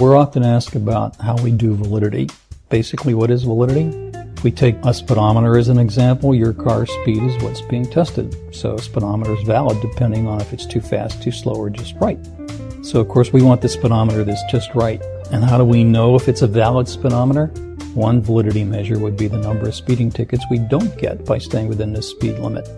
We're often asked about how we do validity. Basically, what is validity? If we take a speedometer as an example, your car's speed is what's being tested. So a speedometer is valid depending on if it's too fast, too slow, or just right. So of course we want the speedometer that's just right. And how do we know if it's a valid speedometer? One validity measure would be the number of speeding tickets we don't get by staying within this speed limit.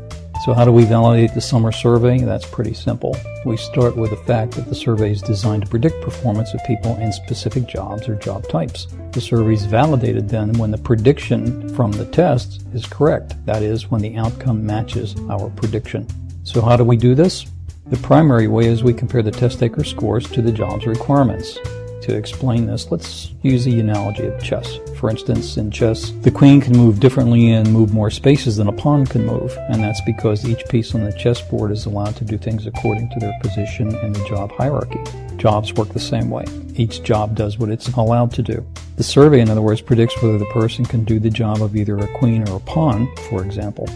So how do we validate the Sommer Survey? That's pretty simple. We start with the fact that the survey is designed to predict performance of people in specific jobs or job types. The survey is validated then when the prediction from the test is correct. That is, when the outcome matches our prediction. So how do we do this? The primary way is we compare the test taker scores to the job's requirements. To explain this, let's use the analogy of chess. For instance, in chess, the queen can move differently and move more spaces than a pawn can move, and that's because each piece on the chessboard is allowed to do things according to their position in the job hierarchy. Jobs work the same way. Each job does what it's allowed to do. The survey, in other words, predicts whether the person can do the job of either a queen or a pawn, for example.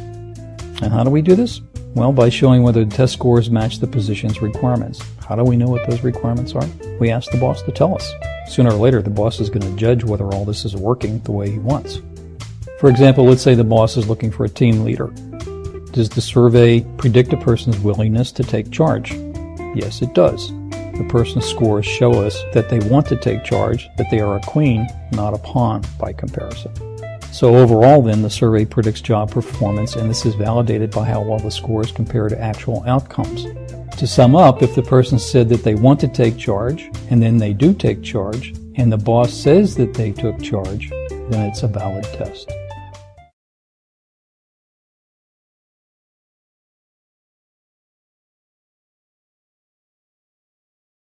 And how do we do this? Well, by showing whether the test scores match the position's requirements. How do we know what those requirements are? We ask the boss to tell us. Sooner or later, the boss is going to judge whether all this is working the way he wants. For example, let's say the boss is looking for a team leader. Does the survey predict a person's willingness to take charge? Yes, it does. The person's scores show us that they want to take charge, that they are a queen, not a pawn by comparison. So overall then, the survey predicts job performance, and this is validated by how well the scores compare to actual outcomes. To sum up, if the person said that they want to take charge, and then they do take charge, and the boss says that they took charge, then it's a valid test.